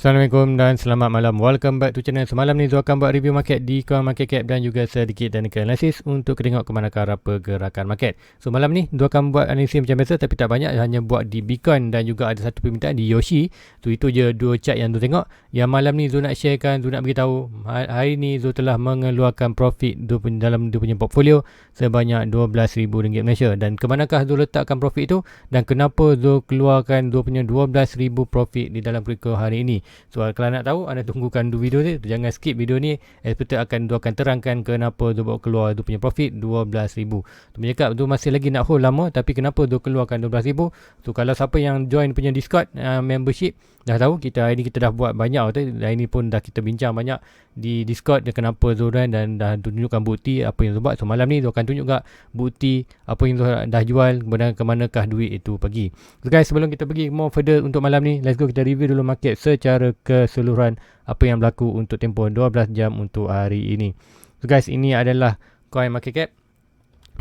Assalamualaikum dan selamat malam. Welcome back to channel. Semalam ni Zul akan buat review market di CoinMarketCap dan juga sedikit technical analysis untuk tengok ke manakah pergerakan market. So malam ni Zul akan buat analisis macam biasa tapi tak banyak, hanya buat di Bitcoin dan juga ada satu permintaan di Yoshi. So itu je dua chart yang Zul tengok. Yang malam ni Zul nak sharekan, Zul nak beritahu hari ni Zul telah mengeluarkan profit dalam dia punya portfolio sebanyak RM12,000 Malaysia. Dan ke manakah Zul letakkan profit itu dan kenapa Zul keluarkan Zul punya RM12,000 profit di dalam kripto hari ini. So kalau nak tahu, anda tunggukan video ni, jangan skip video ni. Expert akan terangkan kenapa Zul bawa keluar Zul punya profit RM12,000. Tu cakap Zul masih lagi nak hold lama, tapi kenapa Zul keluarkan RM12,000? So kalau siapa yang join punya Discord membership dah tahu, hari ni kita dah buat banyak hari ni pun dah kita bincang banyak di Discord dan kenapa Zul dan dah tunjukkan bukti apa yang Zul buat. So malam ni Zul akan tunjuk juga bukti apa yang Zul dah jual, kemudian ke manakah duit itu pergi. So guys, sebelum kita pergi more further untuk malam ni, let's go kita review dulu market secara keseluruhan apa yang berlaku untuk tempoh 12 jam untuk hari ini. So guys, ini adalah CoinMarketCap.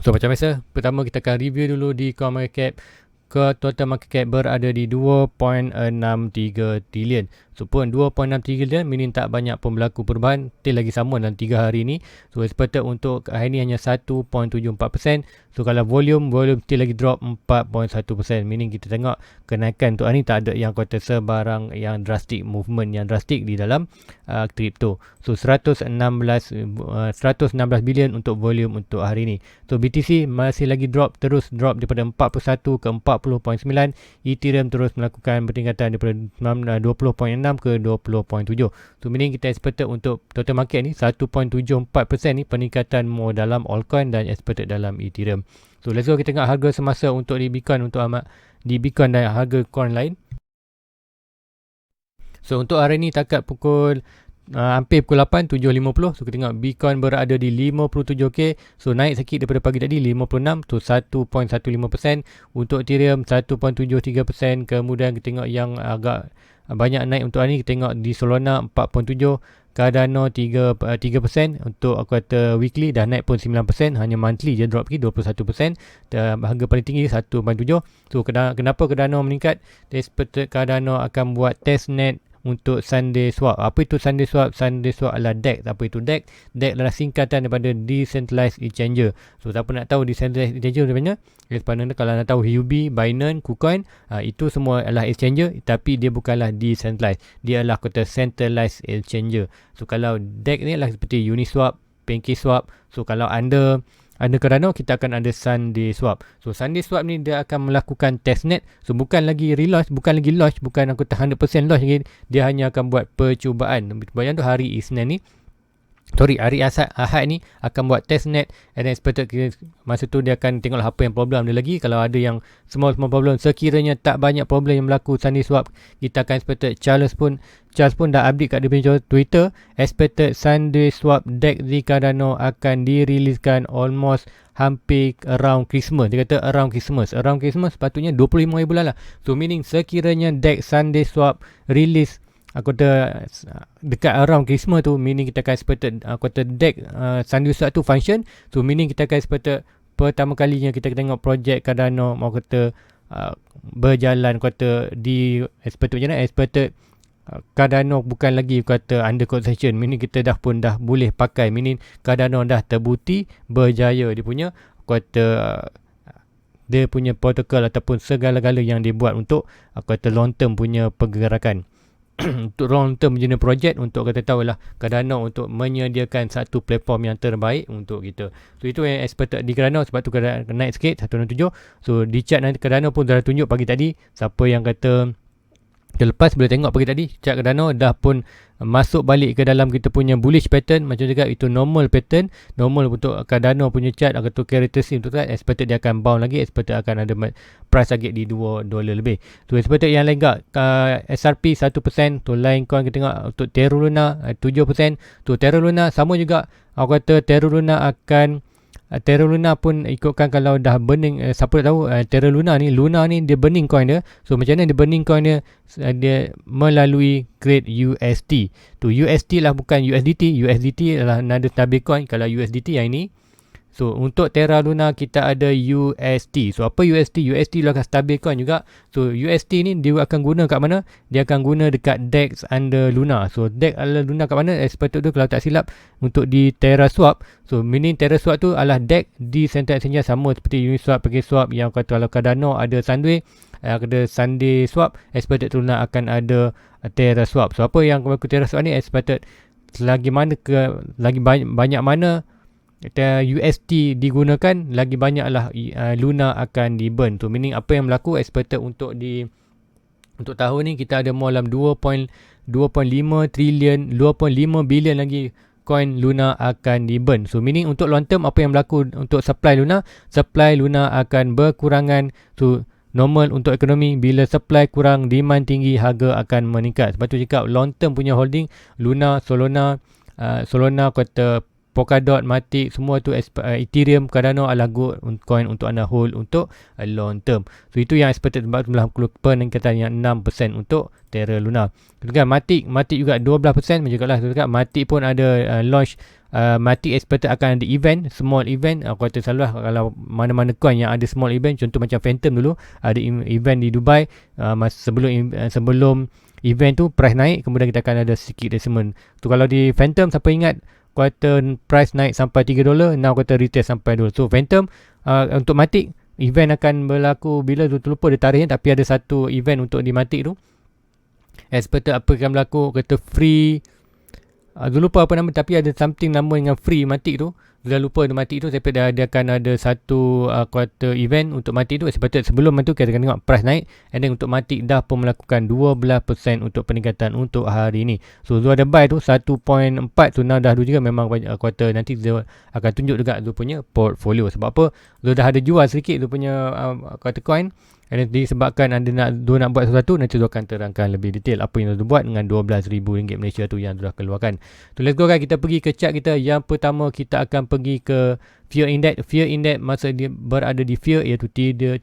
So macam biasa, pertama kita akan review dulu di CoinMarketCap. Total market cap berada di 2.63 trilion. So pun 2.63 trilion meaning tak banyak pun berlaku perubahan. Still lagi sama dalam 3 hari ni. So expected untuk hari ni hanya 1.74%. So kalau volume still lagi drop 4.1%. Meaning kita tengok kenaikan untuk hari ni tak ada yang kata sebarang yang drastic movement yang drastic di dalam crypto. So 116 bilion untuk volume untuk hari ni. So BTC masih lagi terus drop daripada 41 ke 40.9. Ethereum terus melakukan peningkatan daripada 20.6 ke 20.7. So meaning kita expected untuk total market ni 1.74% ni peningkatan more dalam altcoin dan expected dalam Ethereum. So let's go kita tengok harga semasa untuk di Bitcoin, untuk di Bitcoin dan harga coin lain. So untuk hari ni takat pukul hampir pukul 8, 7.50. So kita tengok Bitcoin berada di 57k. So naik sikit daripada pagi tadi 56 tu 1.15%. Untuk Ethereum 1.73%. Kemudian kita tengok yang agak banyak naik untuk hari ni, kita tengok di Solana 4.7, Cardano 3%. Untuk aku kata weekly dah naik pun 9%, hanya monthly je drop lagi 21%. Dan harga paling tinggi 1.7. So kenapa Cardano meningkat? Expected Cardano akan buat testnet untuk Sunday Swap. Apa itu Sunday Swap? Sunday Swap adalah DEX. Apa itu DEX? DEX adalah singkatan daripada Decentralized Exchanger. So siapa nak tahu Decentralized Exchanger macam mana? Kalau nak tahu Huobi, Binance, KuCoin, itu semua adalah exchanger, tapi dia bukanlah decentralized. Dia adalah kata centralized exchanger. So kalau DEX ni adalah seperti Uniswap, PancakeSwap. So kalau anda Cardano, kita akan ada Sunday Swap. So Sunday Swap ni dia akan melakukan testnet. So bukan lagi relaunch, bukan aku tak 100% launch lagi. Dia hanya akan buat percubaan. Bayang tu hari Isnin ni, hari Ahad ni akan buat testnet, and then expected masa tu dia akan tengoklah apa yang problem dia lagi. Kalau ada yang small problem, sekiranya tak banyak problem yang berlaku Sunday Swap, kita akan expected Charles pun dah update kat dia punya Twitter, expected Sunday Swap DEX di Cardano akan diriliskan almost hampir around Christmas. Dia kata around Christmas patutnya 25 hari bulan lah. So meaning sekiranya DEX Sunday Swap release aku kata dekat around Christmas tu, meaning kita akan expected aku kata DEX Sunday Swap tu function. So meaning kita akan expected pertama kalinya kita tengok projek Cardano mau kata berjalan kata di expected macam mana, expected Cardano bukan lagi kata under construction, meaning kita dah boleh pakai, meaning Cardano dah terbukti berjaya dia punya kata dia punya protokol ataupun segala-gala yang dia buat untuk kata long term punya pergerakan. Untuk long term jenis projek, untuk kata tahulah Cardano untuk menyediakan satu platform yang terbaik untuk kita. So itu yang expected di Cardano, sebab tu Cardano naik sikit 167. So di chart nanti Cardano pun dah tunjuk pagi tadi. Siapa yang kata terlepas boleh tengok pagi tadi chart Cardano dah pun masuk balik ke dalam kita punya bullish pattern. Macam juga itu normal pattern, normal untuk Cardano punya chart atau characteristic untuk kan, expected dia akan bounce lagi, expected akan ada price target di $2 lebih. Tu expected yang lain gak SRP 1%, tu lain coin kita tengok untuk Terra Luna 7%. Tu Terra Luna sama juga, aku kata Terra Luna akan Terra Luna pun ikutkan kalau dah burning, siapa tahu Terra Luna ni dia burning coin dia. So macam mana dia burning coin dia? Dia melalui create UST. Tu UST lah, bukan USDT. USDT adalah another stable coin. Kalau USDT yang ini So untuk Terra Luna kita ada UST. So apa UST? UST dia akan stabil coin juga. So UST ni dia akan guna kat mana? Dia akan guna dekat DEX under Luna. So DEX under Luna kat mana? Sepatutnya tu kalau tak silap untuk di Terra Swap. So meaning Terra Swap tu adalah DEX di Central Exchange sama seperti Uniswap, PancakeSwap yang kata kalau Cardano ada Sunday, ada Sunday Swap, sepatutnya Luna akan ada Terra Swap. So apa yang berlaku Terra Swap ni? Sepatutnya lagi banyak mana UST digunakan, lagi banyaklah Luna akan di burn. So meaning apa yang berlaku expected untuk tahun ni kita ada more dalam 2.5 trilion, 2.5 bilion lagi coin Luna akan di burn. So meaning untuk long term apa yang berlaku untuk supply Luna akan berkurangan. So normal untuk ekonomi, bila supply kurang, demand tinggi, harga akan meningkat. Sebab tu cakap long term punya holding Luna, Solana kata Polkadot, Matic, semua tu Ethereum, Cardano adalah good coin untuk anda hold untuk long term. So itu yang expected sebab peningkatan yang 6% untuk Terra Luna. Kemudian Matic juga 12%. Macam lah Matic pun ada launch. Matic expected akan ada event, small event. Aku kata selalu lah kalau mana-mana coin yang ada small event, contoh macam Phantom dulu ada event di Dubai, sebelum event tu price naik, kemudian kita akan ada sikit decimal tu. Kalau di Phantom siapa ingat quarter price naik sampai $3, now kata retest sampai $2. So Phantom untuk Matic event akan berlaku bila tu terlupa dia tarikhnya, tapi ada satu event untuk di Matic tu expected apa akan berlaku, kata free lupa apa nama, tapi ada something nama dengan free Matic tu. Dah lupa ada Matic tu, tapi dia akan ada satu quarter event untuk Matic tu. Sebelum itu kita akan tengok price naik, and then untuk Matic dah pun melakukan 12% untuk peningkatan untuk hari ini. So Zul ada buy tu 1.4, so now dah 2 juga, memang quarter nanti Zul akan tunjuk juga Zul punya portfolio. Sebab apa? Zul dah ada jual sedikit Zul punya quarter coin, and disebabkan anda nak buat sesuatu, nanti Zul akan terangkan lebih detail apa yang Zul buat dengan RM12,000 Malaysia tu yang Zul dah keluarkan. So let's go guys, kita pergi ke chart kita. Yang pertama kita akan pergi ke Fear Index. Fear Index masa dia berada di Fear iaitu 31.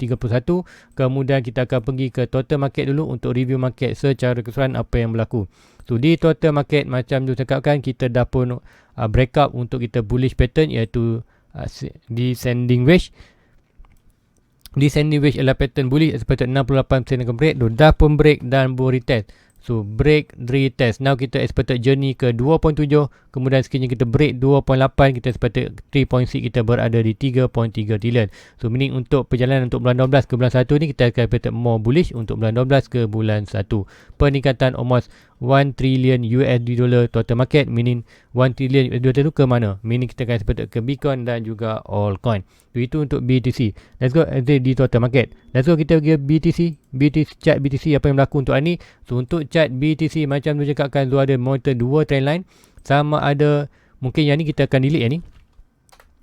Kemudian kita akan pergi ke Total Market dulu untuk review market secara keseluruhan apa yang berlaku. So di Total Market macam Zul cakapkan, kita dah pun breakout untuk kita bullish pattern iaitu descending wedge. Descending wedge adalah pattern bullish seperti 68% akan break. Dah pun break dan pun retest. So break, retest. Now kita expected journey ke 2.7. Kemudian sekiranya kita break 2.8, kita expected 3.6 kita berada di 3.3 trilion. So meaning untuk perjalanan untuk bulan 12 ke bulan 1 ni, kita akan expected more bullish untuk bulan 12 ke bulan 1. Peningkatan almost 1 trillion USD dollar total market, meaning 1 trillion USD dollar tu ke mana? Meaning kita akan expected ke Bitcoin dan juga altcoin. So itu untuk BTC. Let's go di total market. Let's go kita pergi BTC. Chart BTC apa yang berlaku untuk hari ni. So untuk chart BTC macam tu cakapkan, Zul ada monitor 2 trend line. Sama ada, mungkin yang ni kita akan delete yang ni.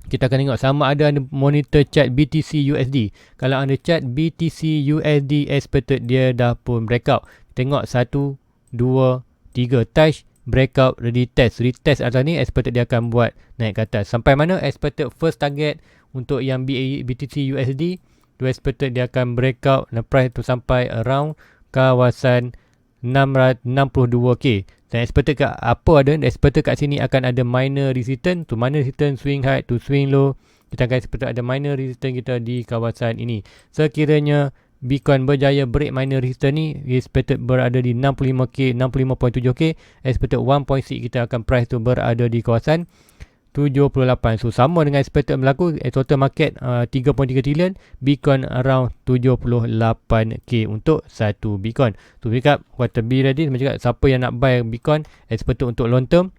Kita akan tengok sama ada anda monitor chart BTC USD. Kalau anda chart BTC USD expected dia dah pun breakout. Tengok 1, 2, 3 touch, breakout, ready test. Retest atas ni expected dia akan buat naik ke atas. Sampai mana expected first target untuk yang BTC USD tu expected dia akan breakout dan price tu sampai around kawasan 662k. Dan expected kat apa ada? Expected kat sini akan ada minor resistance. Tu minor resistance swing high to swing low. Kita akan expected ada minor resistance kita di kawasan ini. Sekiranya Bitcoin berjaya break minor resistance ni, expected berada di 65k, 65.7k. Expected 1.6 kita akan price tu berada di kawasan 78. So sama dengan expected berlaku. Total market 3.3 trilion, Bitcoin around 78k untuk satu Bitcoin. So cakap quarter B ready, macam cakap siapa yang nak buy Bitcoin expected untuk long term.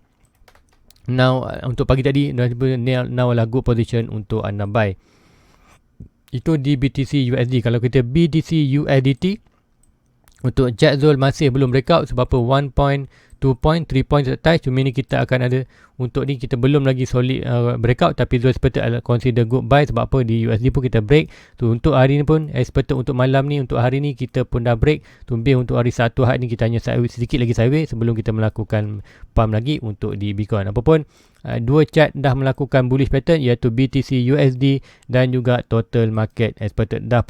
Now untuk pagi tadi now lah good position untuk anda buy. Itu di BTC USD. Kalau kita BTC USDT, untuk chart Zul masih belum breakout. Sebab apa? 1 point, 2 point, 3 point touch. Cuma ni kita akan ada, untuk ni kita belum lagi solid breakout. Tapi Zul expected consider good buy. Sebab apa? Di USD pun kita break. So untuk hari ni pun expected untuk malam ni, untuk hari ni kita pun dah break. Lebih untuk hari Sabtu Ahad ni kita hanya sideways, sedikit lagi sideways sebelum kita melakukan pump lagi untuk di Bitcoin. Apapun dua chart dah melakukan bullish pattern iaitu BTC USD dan juga total market expected dah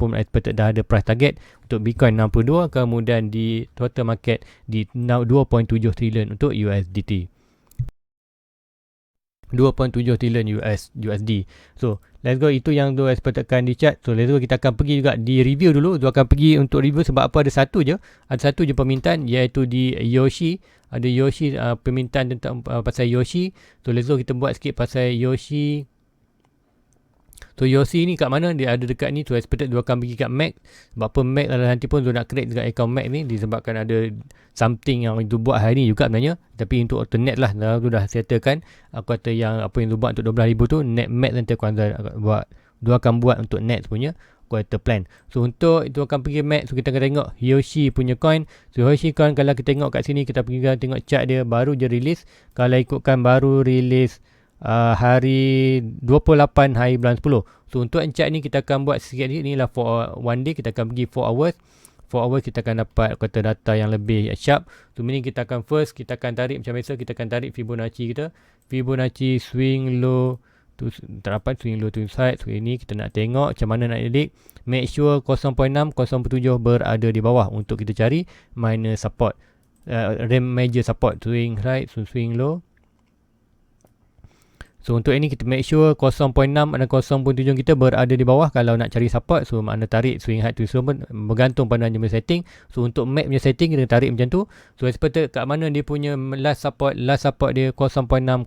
dah ada price target untuk Bitcoin 62, kemudian di total market di 2.7 trilion untuk USDT. 2.7 trilion USD. So let's go, itu yang Zul expectedkan di chart. So let's go, kita akan pergi juga di review dulu. Zul akan pergi untuk review sebab apa, ada satu je permintaan, iaitu di Yoshi. Ada Yoshi, permintaan tentang pasal Yoshi. So let's go, kita buat sikit pasal Yoshi. So Yoshi ni kat mana? Dia ada dekat ni. So expected dia akan pergi kat Mac. Sebab apa Mac adalah nanti pun dia nak create dekat account Mac ni, disebabkan ada something yang itu buat hari ni juga sebenarnya. Tapi untuk alternate lah, tu dah settlekan. Aku kata yang apa yang tu buat untuk 12,000 tu, net Mac nanti aku akan buat. Dia akan buat untuk net punya quarter plan. So untuk itu akan pergi Mac. So kita akan tengok Yoshi punya coin. So Yoshi coin kalau kita tengok kat sini, kita pergi tengok chart dia, baru je release. Kalau ikutkan baru release hari 28 hari bulan 10. So untuk chart ni kita akan buat sikit ni lah for one day. Kita akan pergi 4 hours. 4 hours kita akan dapat kata data yang lebih sharp. So ini kita akan kita akan tarik macam biasa, kita akan tarik Fibonacci kita. Fibonacci swing low tu tak dapat, swing low to side. So ini kita nak tengok macam mana nak edit. Make sure 0.6, 0.7 berada di bawah untuk kita cari minor support. Major support, swing right, so swing low. So untuk ini kita make sure 0.6 dan 0.7 kita berada di bawah kalau nak cari support. So makna tarik swing high to slow bergantung pada jumlah setting. So untuk MAC punya setting kita tarik macam tu. So expected kat mana dia punya last support dia 0.6, 0.7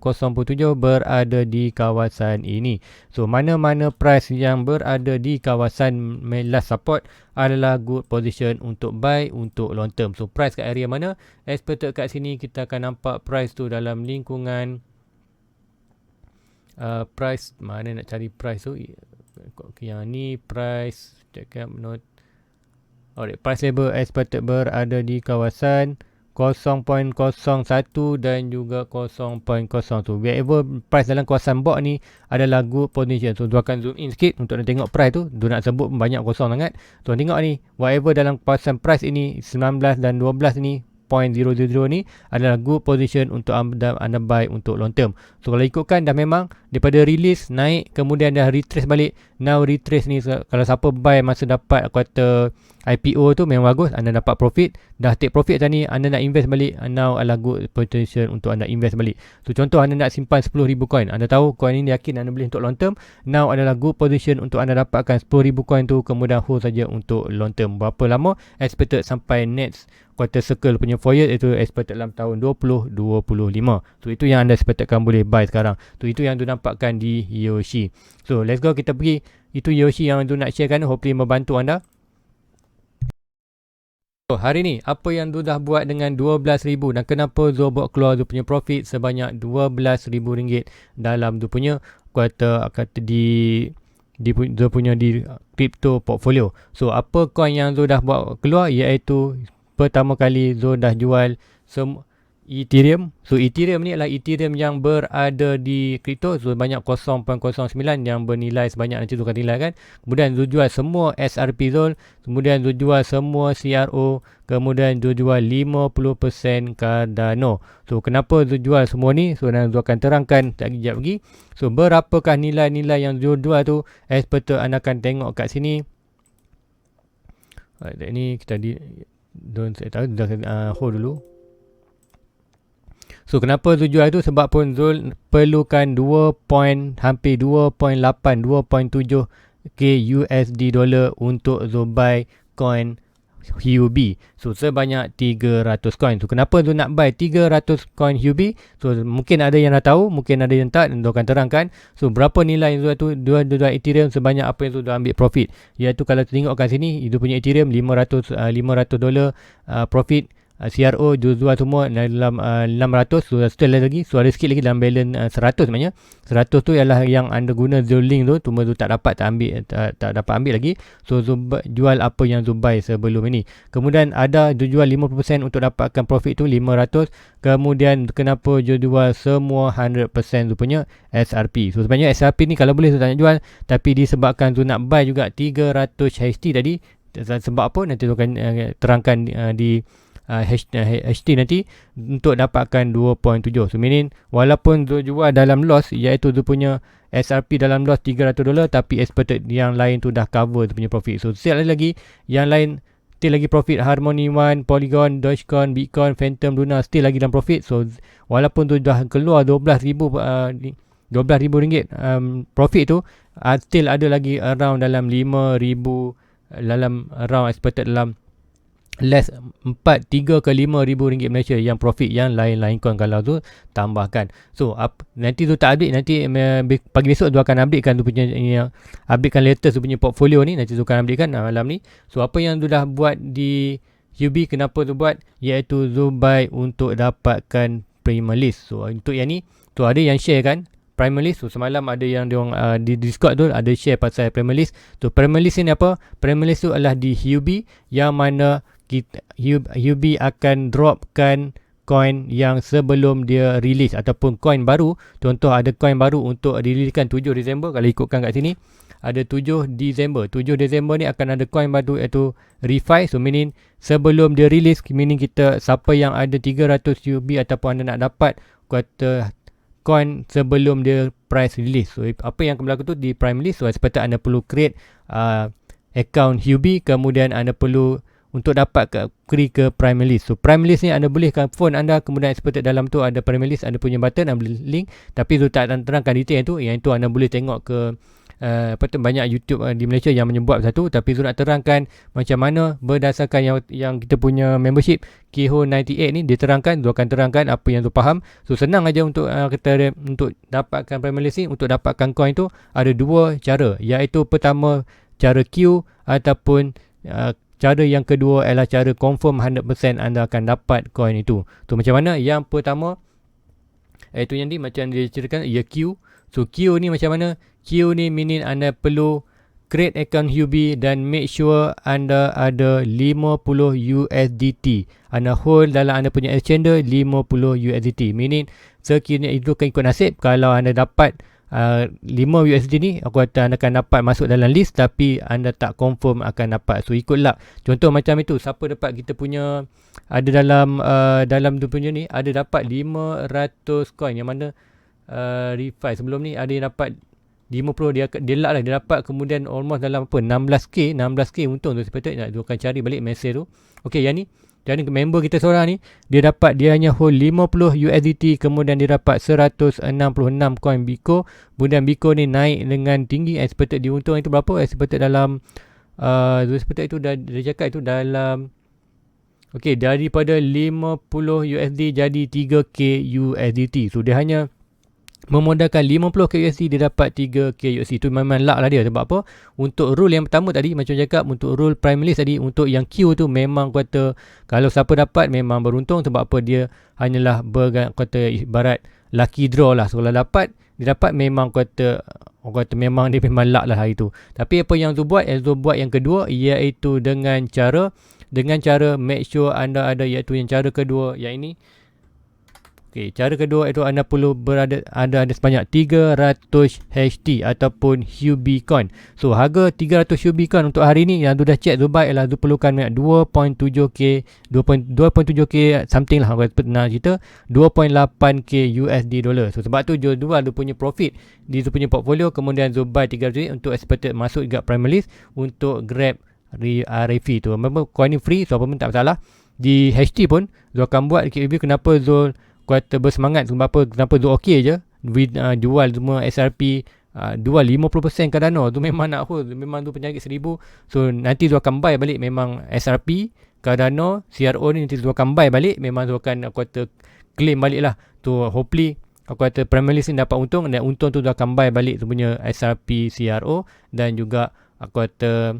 berada di kawasan ini. So mana-mana price yang berada di kawasan last support adalah good position untuk buy untuk long term. So price kat area mana? Expected kat sini kita akan nampak price tu dalam lingkungan price, mana nak cari price tu, yang ni price, cakap note. Alright, price level expected berada di kawasan 0.01 dan juga 0.0 tu. Wherever price dalam kawasan box ni adalah good position. So dia akan zoom in sikit untuk nak tengok price tu. Dia nak sebut banyak kosong sangat. So tengok ni, whatever dalam kawasan price ini 19 dan 12 ni 0.000 ni adalah good position untuk anda buy untuk long term. So kalau ikutkan dah memang daripada release naik, kemudian dah retrace balik. Now retrace ni kalau siapa buy masa dapat kata IPO tu memang bagus, anda dapat profit. Dah take profit tadi, anda nak invest balik, now adalah good potential untuk anda invest balik. So contoh anda nak simpan 10,000 coin, anda tahu coin ini yakin anda beli untuk long term, now adalah good position untuk anda dapatkan 10,000 coin tu, kemudian hold saja untuk long term. Berapa lama? Expected sampai next quarter circle punya 4 years, itu expected dalam tahun 2025. So itu yang anda expectedkan boleh buy sekarang. So itu yang tu nampakkan di Yoshi. So let's go, kita pergi. Itu Yoshi yang tu nak sharekan, hopefully membantu anda. So, hari ni apa yang Zul dah buat dengan 12,000 dan kenapa Zul buat keluar Zul punya profit sebanyak RM12,000 dalam Zul punya kata di Zul punya di crypto portfolio. So apa coin yang Zul dah buat keluar, iaitu pertama kali Zul dah jual Ethereum. So Ethereum ni adalah Ethereum yang berada di crypto. So banyak 0.09 yang bernilai sebanyak, nanti Zul akan nilai kan. Kemudian Zul jual semua SRP Zul. Kemudian Zul jual semua CRO. Kemudian Zul jual 50% Cardano. So kenapa Zul jual semua ni? So Zul akan terangkan sekejap lagi. So berapakah nilai-nilai yang Zul jual tu? Expert anda akan tengok kat sini. Ini kita hold dulu. So kenapa Zul jual itu? Sebab pun Zul perlukan hampir 2.7 K USD dollar untuk Zul buy coin HUB. So sebanyak 300 coin. So kenapa Zul nak buy 300 coin HUB? So mungkin ada yang dah tahu, mungkin ada yang tak, dan Zul akan terangkan. So berapa nilai Zul tu? Dua Ethereum sebanyak apa yang Zul dah ambil profit. Iaitu kalau tengok kat sini, itu punya Ethereum $500 profit. CRO jual semua dalam 600. So still lagi, so ada sikit lagi dalam balance 100 sebenarnya. 100 tu ialah yang anda guna Zul link tu, cuma Zul tak dapat dapat ambil lagi. So Zul jual apa yang Zul buy sebelum ini. Kemudian ada Zul jual 50% untuk dapatkan profit tu 500. Kemudian kenapa Zul jual semua 100% Zul punya SRP. So sebenarnya SRP ni kalau boleh Zul tak nak jual, tapi disebabkan Zul nak buy juga 300 HT tadi. Sebab apa? Nanti Zul akan terangkan di HT nanti untuk dapatkan 2.7. So meaning walaupun Zul jual dalam loss, iaitu Zul punya SRP dalam loss $300, tapi expected yang lain tu dah cover Zul punya profit. So still lagi yang lain still lagi profit. Harmony One, Polygon, Dogecoin, Bitcoin, Phantom, Luna still lagi dalam profit. So walaupun tu dah keluar 12,000 RM12,000 profit tu, still ada lagi around dalam 5,000, dalam around expected dalam less 3 ke 5 ribu ringgit Malaysia yang profit, yang lain-lain coin kalau tu tambahkan. So nanti tu tak update, nanti pagi besok tu akan updatekan tu punya updatekan latest tu punya portfolio ni, nanti tu akan updatekan malam ni. So apa yang tu dah buat di UB, kenapa tu buat, iaitu Zubair untuk dapatkan Premier List. So untuk yang ni tu ada yang share kan Premier List. So semalam ada yang diorang di Discord tu ada share pasal Premier List. So Premier List ni apa? Premier List tu adalah di UB, yang mana UB akan dropkan coin yang sebelum dia release, ataupun coin baru. Contoh ada coin baru untuk releasekan 7 Disember, kalau ikutkan kat sini ada 7 Disember. 7 Disember ni akan ada coin baru iaitu Refi. So meaning sebelum dia release, meaning kita siapa yang ada 300 UB ataupun anda nak dapat kata coin sebelum dia price release. So apa yang akan berlaku tu di Prime List. So seperti anda perlu create account UB, kemudian anda perlu untuk dapat ke Prime List. So Prime List ni anda bolehkan phone anda, kemudian seperti dalam tu ada Prime List, ada punya button, ada link, tapi tu tak terangkan detail tu. Yang itu anda boleh tengok ke banyak YouTube di Malaysia yang menyebut satu, tapi tu nak terangkan macam mana berdasarkan yang kita punya membership Keyhole98 ni, dia terangkan, dia akan terangkan apa yang tu faham. So senang aja untuk kita untuk dapatkan Prime List ni. Untuk dapatkan coin tu ada dua cara, iaitu pertama cara queue, ataupun cara yang kedua adalah cara confirm 100% anda akan dapat coin itu. Tu macam mana? Yang pertama itu yang ni macam dia ceritakan, ia queue. So queue ni macam mana? Queue ni meaning anda perlu create account UB dan make sure anda ada 50 USDT. Anda hold dalam anda punya exchange 50 USDT. Meaning sekiranya itu kan ikut nasib, kalau anda dapat 5 USD ni, aku kata anda akan dapat masuk dalam list, tapi anda tak confirm akan dapat. So ikut luck. Contoh macam itu, siapa dapat kita punya ada dalam tu punya ni ada dapat 500 coin, yang mana Refi sebelum ni ada yang dapat 50, dia luck lah, dia dapat kemudian almost dalam 16k untung tu. Sepatutnya dia akan cari balik mesej tu. Okey, yang ni jadi member kita seorang ni, dia hanya hold 50 USDT, kemudian dia dapat 166 coin Biko. Kemudian Biko ni naik dengan tinggi, expected dia untung itu berapa? Expected dalam expected itu dia cakap itu dalam daripada 50 USD jadi 3k USDT. So dia hanya memodalkan 50k USD, dia dapat 3k USD. Itu memang luck lah dia. Sebab apa? Untuk rule yang pertama tadi, macam cakap, untuk rule Prime List tadi, untuk yang Q tu memang kata kalau siapa dapat memang beruntung. Sebab apa? Dia hanyalah kata ibarat lucky draw lah. So kalau dapat, dia dapat memang kata memang dia memang luck lah hari tu. Tapi apa yang Zul buat? Zul buat yang kedua, iaitu dengan cara make sure anda ada, iaitu yang cara kedua yang ini. Cara kedua itu anda perlu ada sebanyak 300 HT ataupun HUB coin. So harga 300 HUB coin untuk hari ni yang tu dah check Zubair ialah tu perlukan 2.7k something lah, aku pernah cerita 2.8k USD dollar. So sebab tu jual dia punya profit di tu punya portfolio, kemudian Zubair 300 untuk expected masuk juga Prime List untuk grab RFI tu. Memang coin ni free, so apa pun tak masalah. Di HT pun Zul akan buat review kenapa Zul kata bersemangat, kenapa Zul okey je jual semua SRP, jual 50% Cardano tu memang nak hold, memang tu penyakit 1000. So nanti Zul akan buy balik memang SRP, Cardano, CRO ni nanti Zul akan buy balik, memang Zul akan aku kata claim balik lah tu. Hopefully aku kata Premier List ni dapat untung, dan untung tu Zul akan buy balik tu punya SRP, CRO dan juga aku kata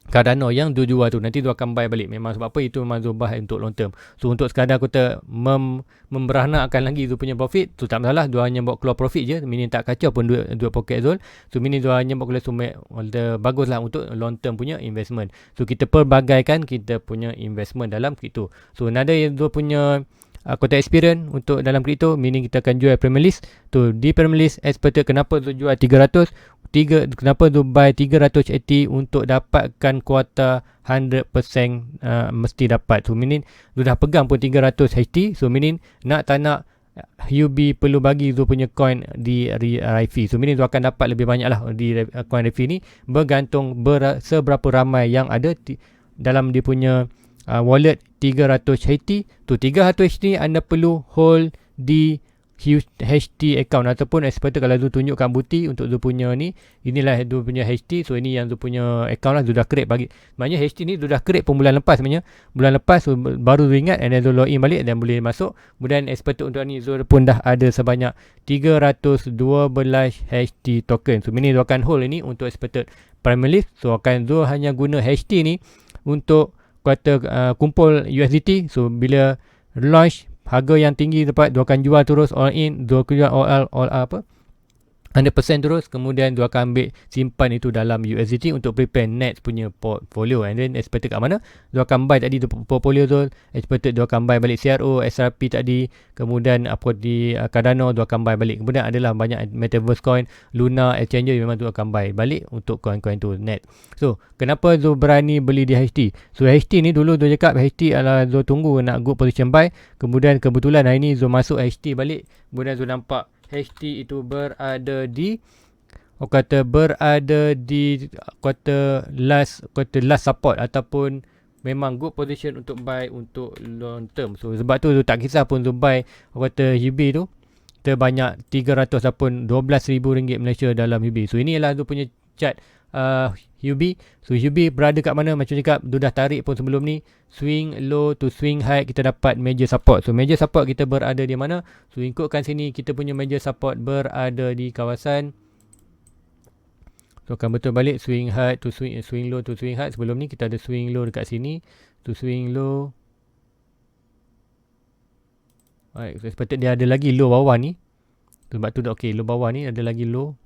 Cardano yang Zul jual tu, nanti Zul akan buy balik. Memang sebab apa? Itu memang Zul buy untuk long term. So untuk sekadar kata memberanakkan lagi Zul punya profit, tu tak masalah. Zul hanya buat keluar profit je, meaning tak kacau pun duit poket Zul. So meaning Zul hanya buat keluar bagus lah untuk long term punya investment. So kita perbagaikan kita punya investment dalam kripto. So nada yang Zul punya kota experience untuk dalam kripto, meaning kita akan jual Premier List. Tu di Premier List expected kenapa Zul jual 300, kenapa Zul buy 300 HT untuk dapatkan kuota 100% mesti dapat. So meaning Zul dah pegang pun 300 HT. So meaning nak tak nak UB perlu bagi Zul punya coin di RFI. So meaning Zul akan dapat lebih banyak lah di coin RFI ni, bergantung seberapa ramai yang ada dalam dia punya wallet 300 HT. Tu 300 HT anda perlu hold di HT account ataupun expected kalau Zul tunjukkan bukti untuk Zul punya ni, inilah Zul punya HT. So ini yang Zul punya account lah, Zul dah create bagi. Maknanya HT ni Zul dah create pun bulan lepas sebenarnya. Bulan lepas so baru Zul ingat, and then Zul login balik dan boleh masuk. Kemudian expected untuk ni Zul pun dah ada sebanyak 312 HT token. So ini Zul akan hold ini untuk expected primary list. So akan Zul hanya guna HT ni untuk kata kumpul USDT. So bila launch harga yang tinggi dapat, dia akan jual terus all in, dia jual all apa 100% terus, kemudian dia akan ambil simpan itu dalam USDT untuk prepare next punya portfolio. And then expected kat mana dia akan buy tadi portfolio tu, expected dia akan buy balik CRO, SRP tadi, kemudian apa di Cardano dia akan buy balik. Kemudian adalah banyak Metaverse coin, Luna, Exchanger memang tu akan buy balik untuk coin-coin tu net. So kenapa Zul berani beli di HT? So HT ni dulu Zul cakap HT adalah Zul tunggu nak good position buy, kemudian kebetulan hari ni Zul masuk HT balik, kemudian Zul nampak HT itu berada di last support ataupun memang good position untuk buy untuk long term. So sebab tu tak kisah pun tu buy UB tu terbanyak 300 ataupun RM12,000 Malaysia dalam UB. So ini ialah tu punya chart UB. So UB berada kat mana, macam cakap tu dah tarik pun sebelum ni, swing low to swing high kita dapat major support. So major support kita berada di mana? So ikutkan sini kita punya major support berada di kawasan, so akan betul balik swing high to swing low to swing high. Sebelum ni kita ada swing low dekat sini to swing low. Alright, so sepatutnya dia ada lagi low bawah ni. Sebab tu dah okey, low bawah ni ada lagi low.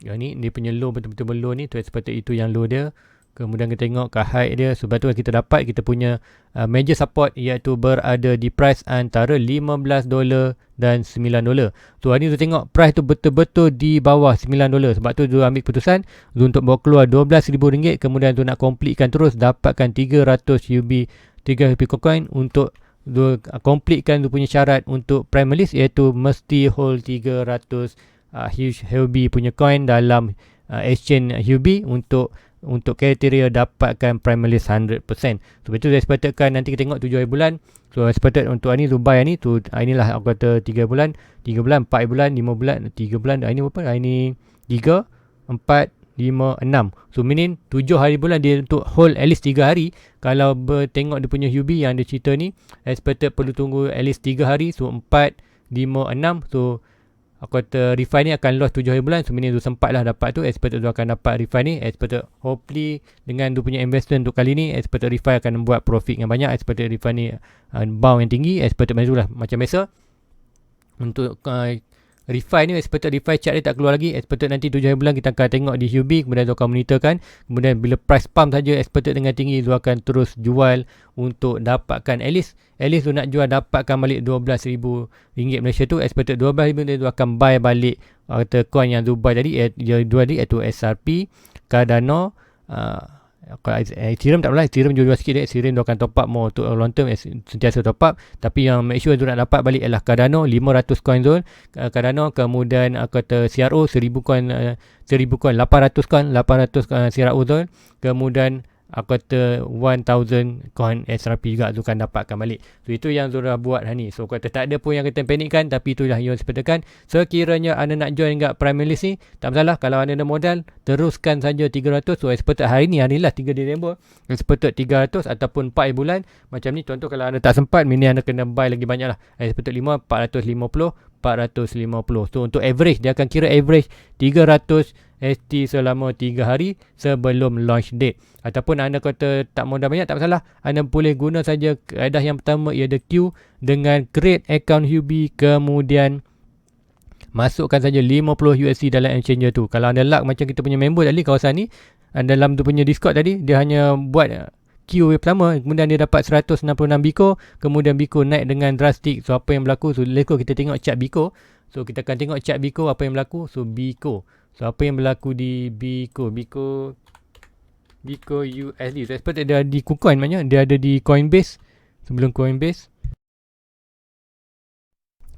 Yang ni dia punya low betul-betul low ni, tu sepatutnya itu yang low dia. Kemudian kita tengok ke high dia. Sebab tu kita dapat kita punya major support iaitu berada di price antara $15 dan $9. So hari ni tu tengok price tu betul-betul di bawah $9. Sebab tu tu ambil keputusan tu untuk bawa keluar RM12,000. Kemudian tu nak completekan terus, dapatkan 300 UB 3 coin untuk tu completekan tu punya syarat untuk primary list, iaitu mesti hold 300 UB punya coin dalam exchange UB untuk kriteria dapatkan primary list 100%. So itu saya sepatutkan nanti kita tengok 7 hari bulan. So sepatut untuk hari ni tu buy ni tu, inilah aku kata 3 bulan, 4 bulan, 5 bulan, 3 bulan. Hari ni berapa? Hari ni 3, 4, 5, 6. So meaning 7 hari bulan dia untuk hold at least 3 hari. Kalau tengok dia punya UB yang dia cerita ni, expected perlu tunggu at least 3 hari. So 4, 5, 6. So aku kata refi ni akan loss 7 hari bulan. So meaning tu sempat lah dapat tu. Expected tu akan dapat refi ni. Expected hopefully dengan tu punya investment untuk kali ni, expected refi akan membuat profit yang banyak. Expected refi ni bound yang tinggi. Expected macam tu lah, macam biasa. Untuk refi ni, expected refi chart dia tak keluar lagi. Expected nanti 7 hari bulan kita akan tengok di UB. Kemudian tu akan monitorkan. Kemudian bila price pump saja expected dengan tinggi, tu akan terus jual untuk dapatkan at least tu nak jual dapatkan balik RM12,000 Malaysia tu. Expected RM12,000 tu akan buy balik kata coin yang tu buy tadi, jual tadi, iaitu SRP, Cardano, Ethereum tak apalah, Ethereum jual sikit dia. Ethereum dia akan top up more untuk long term, sentiasa top up. Tapi yang make sure tu nak dapat balik ialah Cardano 500 coin zone Cardano. Kemudian kata CRO 1000 coin 800 coin CRO zone. Kemudian aku kata 1000 coin SRP juga tu kan dapatkan balik. So itu yang Zura buat hari ni. So aku kata tak ada pun yang kita panikkan, tapi itulah yang sepatutkan. Sekiranya anda nak join kat primary list ni, tak masalah. Kalau anda ada modal, teruskan saja 300. So expected hari ni, hari lah 3 Disember, expected 300 ataupun 4 bulan macam ni. Contoh kalau anda tak sempat, mini anda kena buy lagi banyak lah. Expected 5, 450. So untuk average, dia akan kira average 300 ST selama 3 hari sebelum launch date. Ataupun anda kata tak modal banyak, tak masalah. Anda boleh guna saja kaedah yang pertama, iaitu Q dengan create account UB, kemudian masukkan saja 50 USD dalam exchanger tu. Kalau anda luck macam kita punya member tadi kawasan ni, dalam tu punya Discord tadi, dia hanya buat Q pertama, kemudian dia dapat 166 Biko, kemudian Biko naik dengan drastik. So apa yang berlaku? So let's go kita tengok chart Biko. So kita akan tengok chart Biko apa yang berlaku. So Biko, so apa yang berlaku di Biko USD. So expect dia ada di KuCoin maknanya, dia ada di Coinbase. Sebelum Coinbase,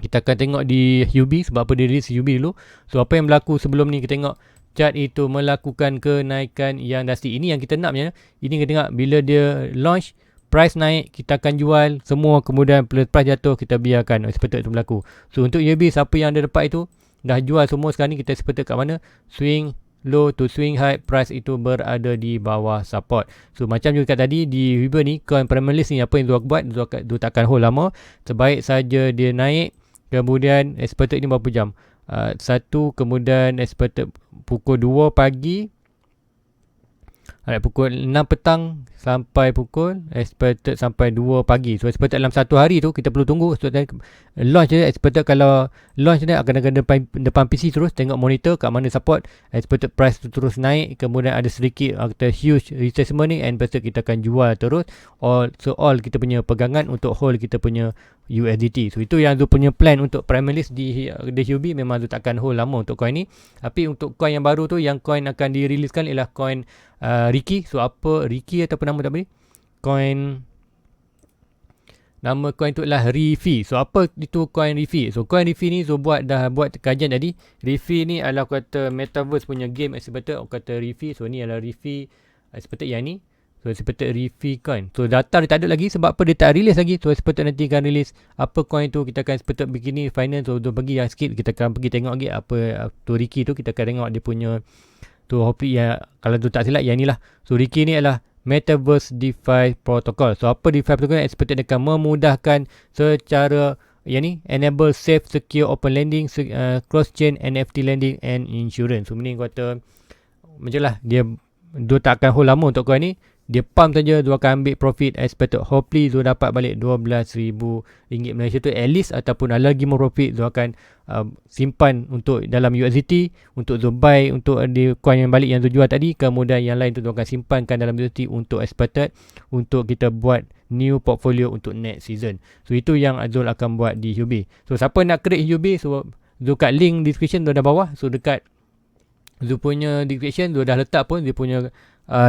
kita akan tengok di UB. Sebab apa dia release UB dulu. So apa yang berlaku sebelum ni, kita tengok chart itu melakukan kenaikan yang drastik. Ini yang kita nak. Ini kita tengok bila dia launch, price naik, kita akan jual semua, kemudian bila price jatuh, kita biarkan expected itu berlaku. So untuk UB, siapa yang ada dapat itu, dah jual semua sekarang ni, kita expected kat mana? Swing low to swing high, price itu berada di bawah support. So macam juga kat tadi, di Weber ni, coin primalist ni, apa yang Zul buat, Zul takkan hold lama. Sebaik saja dia naik, kemudian expected ni berapa jam? Satu, kemudian expected pukul 2 pagi, pukul 6 petang sampai pukul expected sampai 2 pagi. So expected dalam satu hari tu kita perlu tunggu. So launch je, expected kalau launch dia akan depan PC terus, tengok monitor kat mana support, expected price tu terus naik, kemudian ada sedikit kata huge retracement ni, and lepas tu kita akan jual terus. All kita punya pegangan untuk hold kita punya USDT. So itu yang Zul punya plan untuk primalist di HUB. Memang Zul takkan hold lama untuk coin ni. Tapi untuk coin yang baru tu, yang coin akan diriliskan ialah coin Riki. So apa Riki ataupun nama tak boleh, coin, nama coin tu adalah Rifi. So apa itu coin Rifi? So coin Rifi ni Zul dah buat kajian tadi. Rifi ni adalah kata metaverse punya game expected, kata Rifi. So ni adalah Rifi expected yang ni. So expected Rifi coin. So data dia tak ada lagi, sebab apa dia tak release lagi. So expected nanti akan release apa coin tu, kita akan expected begini finance. So Zul bagi yang sikit, kita akan pergi tengok lagi apa tu Riki tu, kita akan tengok dia punya tu, hopefully ya, kalau tu tak silap yang ni lah. So Riki ni adalah Metaverse DeFi Protocol. So apa DeFi Protocol? Expected akan memudahkan secara yang ni, enable safe, secure, open lending, cross-chain, NFT lending and insurance. So ni kata macam lah, dia tak akan hold lama untuk coin ni. Dia pump saja, Zul akan ambil profit expected. Hopefully Zul dapat balik RM12,000 Malaysia tu at least, ataupun lagi more profit Zul akan simpan untuk dalam USDT, untuk Zul buy untuk di coin yang balik yang Zul jual tadi. Kemudian yang lain tu Zul akan simpankan dalam USDT untuk expected, untuk kita buat new portfolio untuk next season. So itu yang Zul akan buat di HUB. So siapa nak create HUB, so Zul kat link description tu ada bawah. So dekat Zul punya description Zul dah letak pun dia punya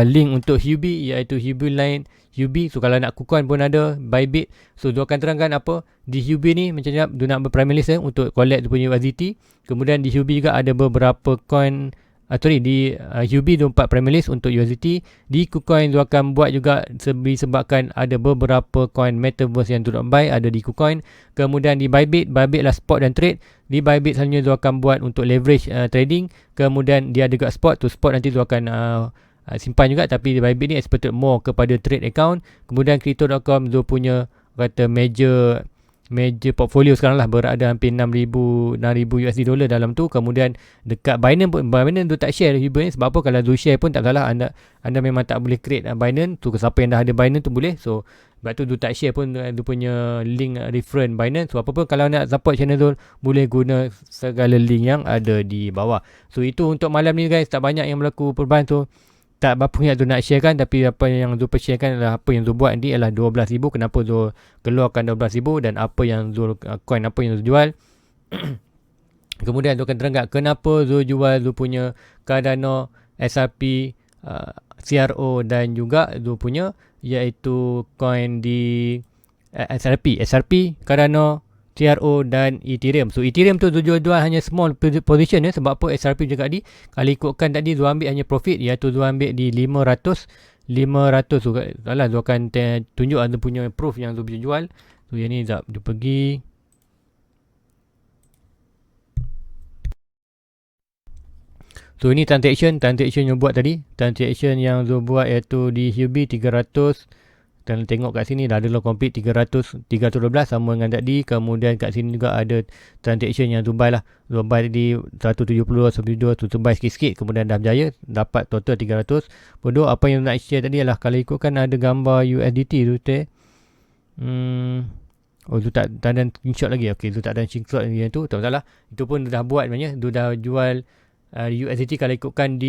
link untuk HUB, iaitu HUB Line HUB. So kalau nak KuCoin pun ada, Bybit. So Zul akan terangkan apa di HUB ni, macam mana Zul nak berprimalist untuk collect dia punya USDT. Kemudian di HUB juga ada beberapa coin, di HUB Zul 4 primalist untuk USDT. Di KuCoin Zul akan buat juga sebabkan ada beberapa coin metaverse yang Zul nak buy, ada di KuCoin. Kemudian di Bybit lah spot dan trade. Di Bybit selalunya Zul akan buat untuk leverage trading. Kemudian dia ada juga spot, tu spot nanti Zul akan simpan juga, tapi di Bybit ni expected more kepada trade account. Kemudian Crypto.com Zul punya kata major portfolio sekarang lah, berada hampir 6,000 USD dollar dalam tu. Kemudian dekat Binance Zul tak share HUB ni, sebab apa, kalau Zul share pun tak salah, anda memang tak boleh create Binance tu. Siapa yang dah ada Binance tu boleh. So sebab tu Zul tak share pun Zul punya link reference Binance. So apa pun kalau nak support channel Zul, boleh guna segala link yang ada di bawah. So itu untuk malam ni guys, tak banyak yang berlaku perubahan tu, tak berapa yang Zul nak share kan. Tapi apa yang Zul share kan adalah apa yang Zul buat nanti adalah 12,000. Kenapa Zul keluarkan 12,000 dan apa yang Zul coin, apa yang Zul jual. Kemudian Zul akan terangkan kenapa Zul jual Zul punya Cardano, SRP, CRO dan juga Zul punya iaitu coin di SRP, Cardano, CRO dan Ethereum. So Ethereum tu Zul jual hanya small position ya. Sebab apa, SRP juga tadi, kalau ikutkan tadi Zul ambil hanya profit, iaitu Zul ambil di 500. So salah, Zul akan tunjuk ada punya proof yang Zul bisa jual. So yang ni sekejap, dia pergi. So ini transaction yang buat tadi. Transaction yang Zul buat iaitu di HUB 300. Dan tengok kat sini dah ada complete 312 sama dengan tadi. Kemudian kat sini juga ada transaction yang Zul buy lah. Zul buy di 170, 172, Zul buy sikit-sikit. Kemudian dah berjaya dapat total 300. Bodoh, apa yang nak share tadi adalah kalau ikutkan ada gambar USDT tu Zul tak ada screenshot lagi. Okay, Zul tak ada screenshot yang tu, tak masalah. Itu pun dah buat sebenarnya. Zul dah jual USDT. Kalau ikutkan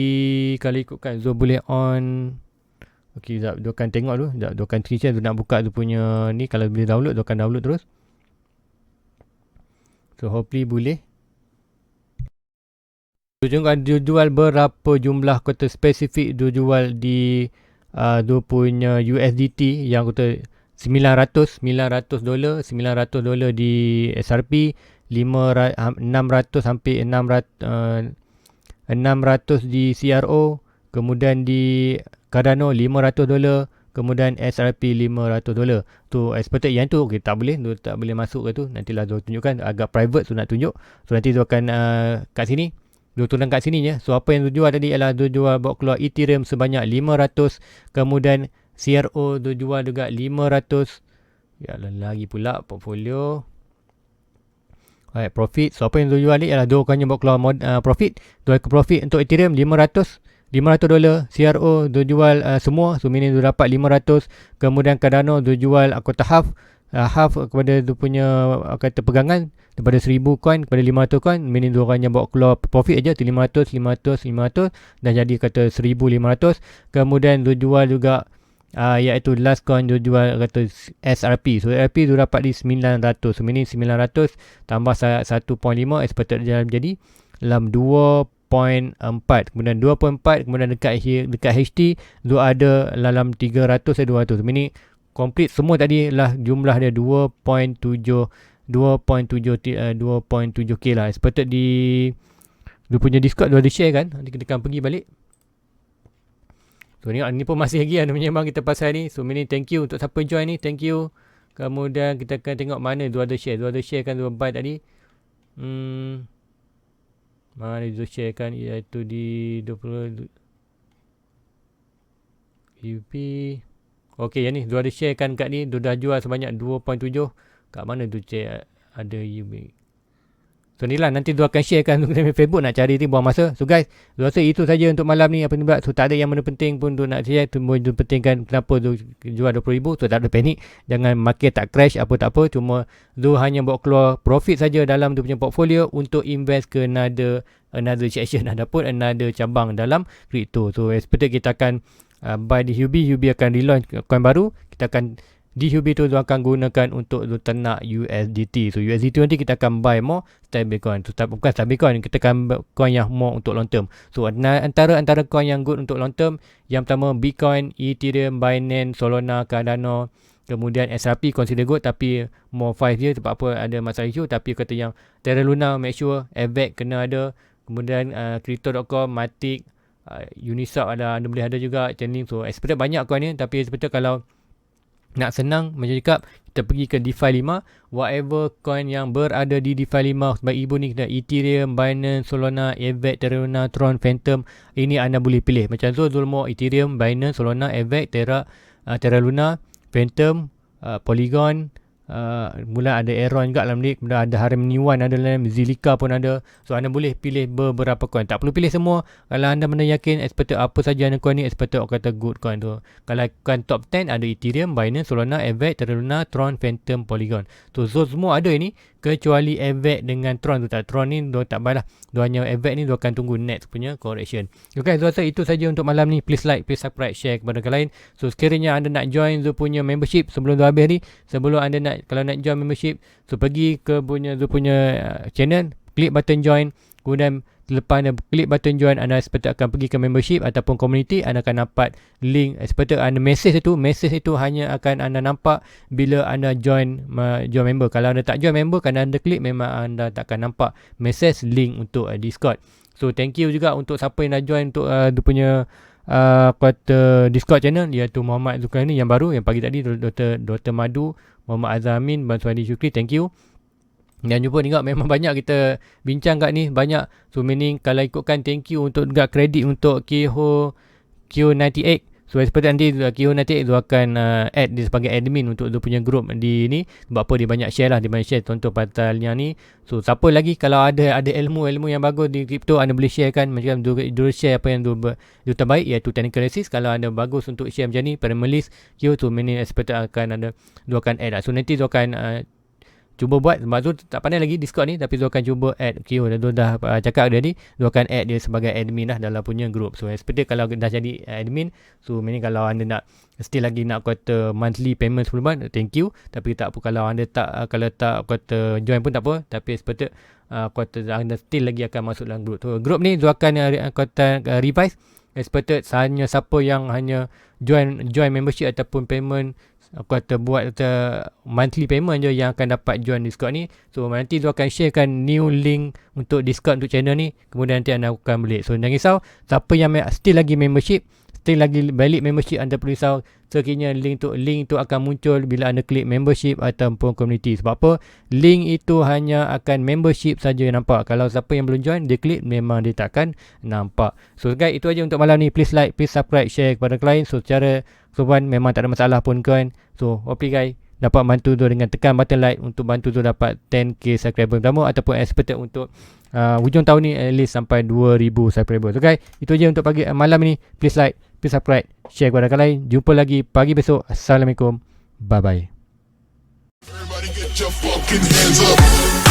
Zul boleh on. Okey, sekejap, dia akan tengok dulu. Sekejap, dia akan screenshot. Dia nak buka dia punya ni. Kalau boleh download, dia akan download terus. So, hopefully boleh. Dia jual berapa jumlah kata spesifik dia jual di dia punya USDT yang kata $900 di SRP, 600 sampai 600 di CRO, kemudian di Cardano $500, kemudian SRP $500. Tu expected yang tu okay, tak boleh masuk ke tu. Nantilah Zul tunjukkan, agak private tu nak tunjuk. So nanti Zul akan kat sini. Zul tulang kat sini je. So apa yang Zul jual tadi ialah Zul jual bawa keluar Ethereum sebanyak 500, kemudian CRO Zul jual juga 500. Ya lagi pula portfolio. Alright, profit. So apa yang Zul jual ni ialah Zul akan bawa keluar profit. Zul akan profit untuk Ethereum $500. CRO Zul jual semua. So meaning Zul dapat 500. Kemudian Cardano Zul jual kota half kepada Zul punya kata pegangan. Daripada 1000 coin kepada 500 coin, meaning Zul akan bawa keluar profit aja tu 500 dan jadi kata 1500. Kemudian Zul jual juga iaitu last coin Zul jual kata SRP. So SRP Zul dapat di 900. So meaning 900 tambah 1.5 expected jadi dalam 2.4. Kemudian 2.4, kemudian dekat HT Zul ada dalam 300 200. Meaning complete semua tadi lah jumlah dia 2.7k lah expected di Zul punya Discord. Zul ada share kan, nanti kita akan pergi balik. So ni pun masih lagi memang kita pasal ni. So meaning thank you untuk siapa join ni, thank you. Kemudian kita akan tengok mana Zul ada share. Zul ada share kan Zul buy tadi. Mana Zul share kan, iaitu di 20 UP. Okey, yang ni Zul ada share kan kat ni. Zul dah jual sebanyak 2.7. Kat mana Zul share ada UP. So ni lah nanti Zul akan share kan di Facebook, nak cari ni buang masa. So guys, Zul rasa itu saja untuk malam ni. Apa ni buat. So tak ada yang benda penting pun Zul nak share. Zul pentingkan kenapa Zul jual 20,000. So tak ada panik. Jangan market tak crash apa tak apa. Cuma Zul hanya bawa keluar profit saja dalam tu punya portfolio untuk invest ke another section ataupun another cabang dalam crypto. So expected kita akan buy di Huobi akan relaunch coin baru. Kita akan di Huobi tu Zul akan gunakan untuk Zul ternak USDT. So USDT nanti kita akan buy more stable coin. So bukan stable coin, kita akan coin yang more untuk long term. So antara coin yang good untuk long term, yang pertama Bitcoin, Ethereum, Binance, Solana, Cardano, kemudian SRP consider good tapi more 5 je sebab apa ada masalah isu. Tapi kata yang Terra Luna make sure, AVAX kena ada, kemudian Crypto.com, Matic, Uniswap anda boleh ada juga, Chainlink. So expected banyak coin ni, tapi expected kalau nak senang macam cakap, kita pergi ke DeFi 5. Whatever coin yang berada di DeFi 5 sebab ibu ni kita Ethereum, Binance, Solana, AVAX, Terra Luna, Tron, Phantom. Ini anda boleh pilih. Macam Zul mau Ethereum, Binance, Solana, AVAX, Terra Luna, Phantom, Polygon. Mula ada Aeron juga dalam ni. Kemudian ada Harmony One ada dalam, Zilliqa pun ada. So anda boleh pilih beberapa coin. Tak perlu pilih semua. Kalau anda benar yakin expected apa saja anda coin ni, expected orang kata good coin tu. Kalau coin top 10 ada Ethereum, Binance, Solana, AVAX, Terra Luna, Tron, Phantom, Polygon. So semua ada ini kecuali AVAX dengan Tron tu tak. Tron ni dia tak buy lah. Dia hanya AVAX ni dia akan tunggu next punya correction. Okay, so rasa itu saja untuk malam ni. Please like, please subscribe, share kepada yang lain. So sekiranya anda nak join Zul punya membership sebelum Zul habis ni, sebelum anda nak, kalau nak join membership, so pergi ke Zul punya channel, klik button join, kemudian lepas anda klik button join, anda expected akan pergi ke membership ataupun community. Anda akan dapat link, expected anda message itu hanya akan anda nampak bila anda join member. Kalau anda tak join member, kalau anda klik, memang anda tak akan nampak message link untuk Discord. So thank you juga untuk siapa yang dah join untuk dia punya Discord channel, iaitu Muhammad Zulkarnain yang baru, yang pagi tadi Dr. Madu, Muhammad Azamin, Bansuadi Syukri. Thank you. Dan jumpa tengok memang banyak kita bincang kat ni, banyak. So meaning kalau ikutkan thank you untuk juga kredit untuk Kyo98. So expect nanti Kyo98 tu akan add dia sebagai admin untuk dia punya group di ni. Sebab apa dia banyak share lah, dia banyak share contoh pasal yang ni. So siapa lagi kalau ada ilmu yang bagus di crypto, anda boleh share kan. Macam dia share apa yang dia terbaik, iaitu technical analysis. Kalau anda bagus untuk share macam ni pada melis Kyo tu, meaning expect akan ada dia akan add lah. So nanti dia akan cuba buat, sebab tu tak pandai lagi Discord ni, tapi Zul akan cuba add Kyo. Dan Zul dah cakap dia ni, Zul akan add dia sebagai admin lah dalam punya group. So expect kalau dah jadi admin, so meaning kalau anda nak still lagi nak kata monthly payment 10 bulan, thank you. Tapi tak apa kalau anda kalau tak kata join pun tak apa, tapi expect kata anda still lagi akan masuk dalam group. So group ni Zul akan kata revise. Expected hanya siapa yang hanya join membership ataupun payment, aku kata buat monthly payment je yang akan dapat join Discord ni. So nanti tu akan sharekan new link untuk Discord untuk channel ni, kemudian nanti anda akan beli. So jangan risau, siapa yang still lagi membership, still lagi valid membership, anda perlu risau. Sekiranya link tu akan muncul bila anda klik membership ataupun community. Sebab apa? Link itu hanya akan membership saja yang nampak. Kalau siapa yang belum join, dia klik, memang dia takkan nampak. So guys, itu aja untuk malam ni. Please like, please subscribe, share kepada klien. So secara sopan memang tak ada masalah pun kan. So hopefully guys dapat bantu tu dengan tekan button like untuk bantu tu dapat 10k subscriber pertama, ataupun expected untuk hujung tahun ni at least sampai 2000 subscriber. So guys, itu aja untuk pagi malam ni. Please like, please subscribe, share kepada kawan lain. Jumpa lagi pagi besok. Assalamualaikum. Bye bye. Everybody get your fucking hands up.